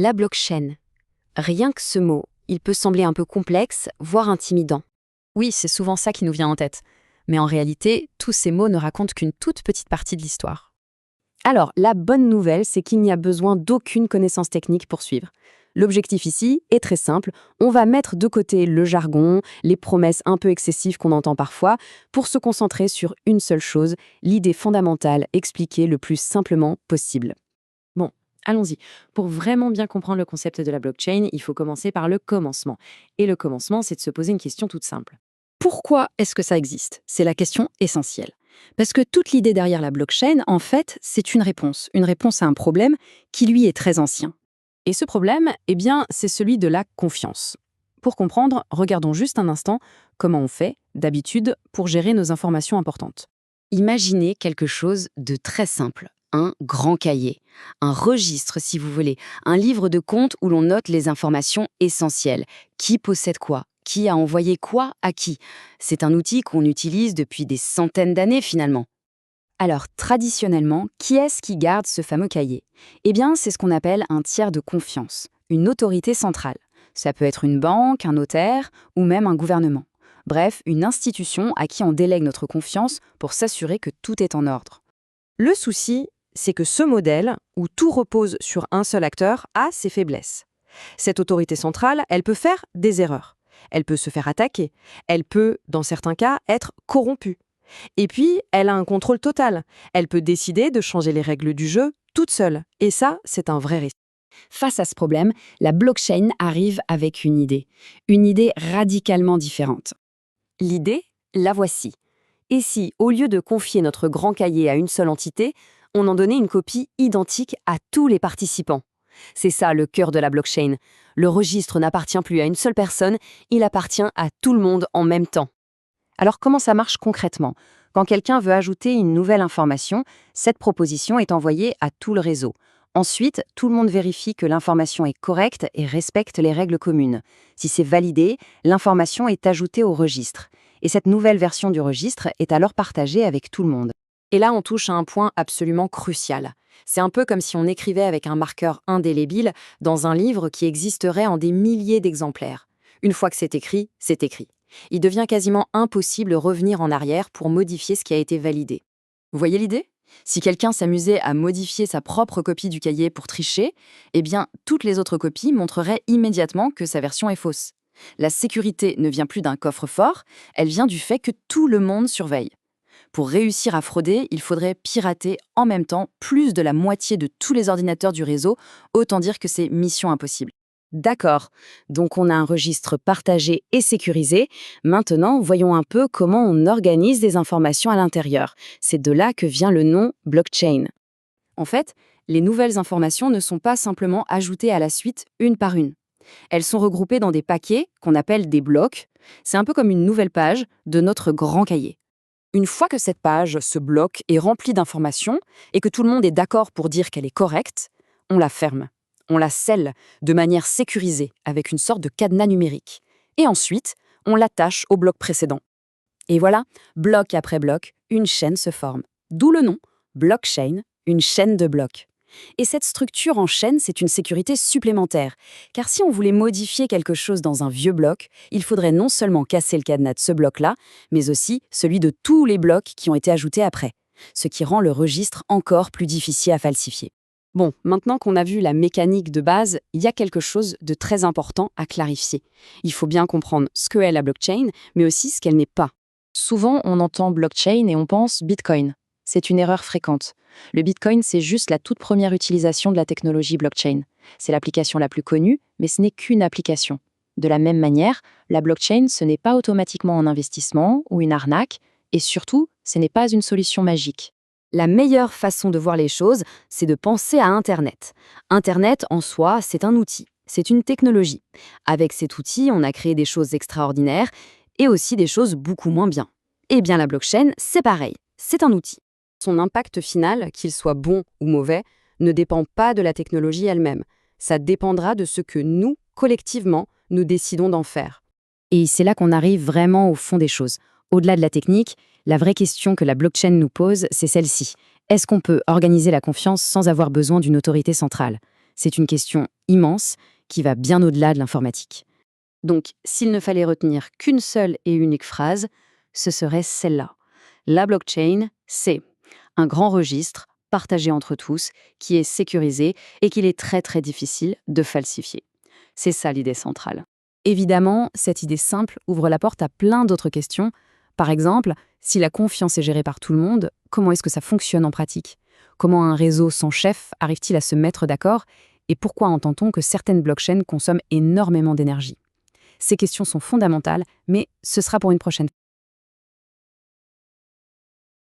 La blockchain. Rien que ce mot, il peut sembler un peu complexe, voire intimidant. Oui, c'est souvent ça qui nous vient en tête. Mais en réalité, tous ces mots ne racontent qu'une toute petite partie de l'histoire. Alors, la bonne nouvelle, c'est qu'il n'y a besoin d'aucune connaissance technique pour suivre. L'objectif ici est très simple, on va mettre de côté le jargon, les promesses un peu excessives qu'on entend parfois, pour se concentrer sur une seule chose, l'idée fondamentale expliquée le plus simplement possible. Bon, allons-y. Pour vraiment bien comprendre le concept de la blockchain, il faut commencer par le commencement. Et le commencement, c'est de se poser une question toute simple. Pourquoi est-ce que ça existe? C'est la question essentielle. Parce que toute l'idée derrière la blockchain, en fait, c'est une réponse à un problème qui, lui, est très ancien. Et ce problème, eh bien, c'est celui de la confiance. Pour comprendre, regardons juste un instant comment on fait, d'habitude, pour gérer nos informations importantes. Imaginez quelque chose de très simple, un grand cahier, un registre si vous voulez, un livre de compte où l'on note les informations essentielles. Qui possède quoi? Qui a envoyé quoi à qui? C'est un outil qu'on utilise depuis des centaines d'années finalement. Alors, traditionnellement, qui est-ce qui garde ce fameux cahier? Eh bien, c'est ce qu'on appelle un tiers de confiance, une autorité centrale. Ça peut être une banque, un notaire ou même un gouvernement. Bref, une institution à qui on délègue notre confiance pour s'assurer que tout est en ordre. Le souci, c'est que ce modèle, où tout repose sur un seul acteur, a ses faiblesses. Cette autorité centrale, elle peut faire des erreurs. Elle peut se faire attaquer. Elle peut, dans certains cas, être corrompue. Et puis, elle a un contrôle total. Elle peut décider de changer les règles du jeu toute seule. Et ça, c'est un vrai risque. Face à ce problème, la blockchain arrive avec une idée radicalement différente. L'idée, la voici. Et si, au lieu de confier notre grand cahier à une seule entité, on en donnait une copie identique à tous les participants? C'est ça le cœur de la blockchain. Le registre n'appartient plus à une seule personne, il appartient à tout le monde en même temps. Alors comment ça marche concrètement? Quand quelqu'un veut ajouter une nouvelle information, cette proposition est envoyée à tout le réseau. Ensuite, tout le monde vérifie que l'information est correcte et respecte les règles communes. Si c'est validé, l'information est ajoutée au registre. Et cette nouvelle version du registre est alors partagée avec tout le monde. Et là, on touche à un point absolument crucial. C'est un peu comme si on écrivait avec un marqueur indélébile dans un livre qui existerait en des milliers d'exemplaires. Une fois que c'est écrit, c'est écrit. Il devient quasiment impossible de revenir en arrière pour modifier ce qui a été validé. Vous voyez l'idée? Si quelqu'un s'amusait à modifier sa propre copie du cahier pour tricher, eh bien, toutes les autres copies montreraient immédiatement que sa version est fausse. La sécurité ne vient plus d'un coffre-fort, elle vient du fait que tout le monde surveille. Pour réussir à frauder, il faudrait pirater en même temps plus de la moitié de tous les ordinateurs du réseau, autant dire que c'est mission impossible. D'accord, donc on a un registre partagé et sécurisé. Maintenant, voyons un peu comment on organise des informations à l'intérieur. C'est de là que vient le nom blockchain. En fait, les nouvelles informations ne sont pas simplement ajoutées à la suite une par une. Elles sont regroupées dans des paquets qu'on appelle des blocs. C'est un peu comme une nouvelle page de notre grand cahier. Une fois que cette page, ce bloc, est remplie d'informations et que tout le monde est d'accord pour dire qu'elle est correcte, on la ferme. On la scelle de manière sécurisée avec une sorte de cadenas numérique. Et ensuite, on l'attache au bloc précédent. Et voilà, bloc après bloc, une chaîne se forme. D'où le nom, blockchain, une chaîne de blocs. Et cette structure en chaîne, c'est une sécurité supplémentaire. Car si on voulait modifier quelque chose dans un vieux bloc, il faudrait non seulement casser le cadenas de ce bloc-là, mais aussi celui de tous les blocs qui ont été ajoutés après. Ce qui rend le registre encore plus difficile à falsifier. Bon, maintenant qu'on a vu la mécanique de base, il y a quelque chose de très important à clarifier. Il faut bien comprendre ce qu'est la blockchain, mais aussi ce qu'elle n'est pas. Souvent, on entend blockchain et on pense Bitcoin. C'est une erreur fréquente. Le Bitcoin, c'est juste la toute première utilisation de la technologie blockchain. C'est l'application la plus connue, mais ce n'est qu'une application. De la même manière, la blockchain, ce n'est pas automatiquement un investissement ou une arnaque, et surtout, ce n'est pas une solution magique. La meilleure façon de voir les choses, c'est de penser à Internet. Internet, en soi, c'est un outil, c'est une technologie. Avec cet outil, on a créé des choses extraordinaires et aussi des choses beaucoup moins bien. Eh bien, la blockchain, c'est pareil, c'est un outil. Son impact final, qu'il soit bon ou mauvais, ne dépend pas de la technologie elle-même. Ça dépendra de ce que nous, collectivement, nous décidons d'en faire. Et c'est là qu'on arrive vraiment au fond des choses. Au-delà de la technique, la vraie question que la blockchain nous pose, c'est celle-ci. Est-ce qu'on peut organiser la confiance sans avoir besoin d'une autorité centrale? C'est une question immense qui va bien au-delà de l'informatique. Donc, s'il ne fallait retenir qu'une seule et unique phrase, ce serait celle-là. La blockchain, c'est un grand registre partagé entre tous, qui est sécurisé et qu'il est très très difficile de falsifier. C'est ça l'idée centrale. Évidemment, cette idée simple ouvre la porte à plein d'autres questions. Par exemple, si la confiance est gérée par tout le monde, comment est-ce que ça fonctionne en pratique? Comment un réseau sans chef arrive-t-il à se mettre d'accord? Et pourquoi entend-on que certaines blockchains consomment énormément d'énergie? Ces questions sont fondamentales, mais ce sera pour une prochaine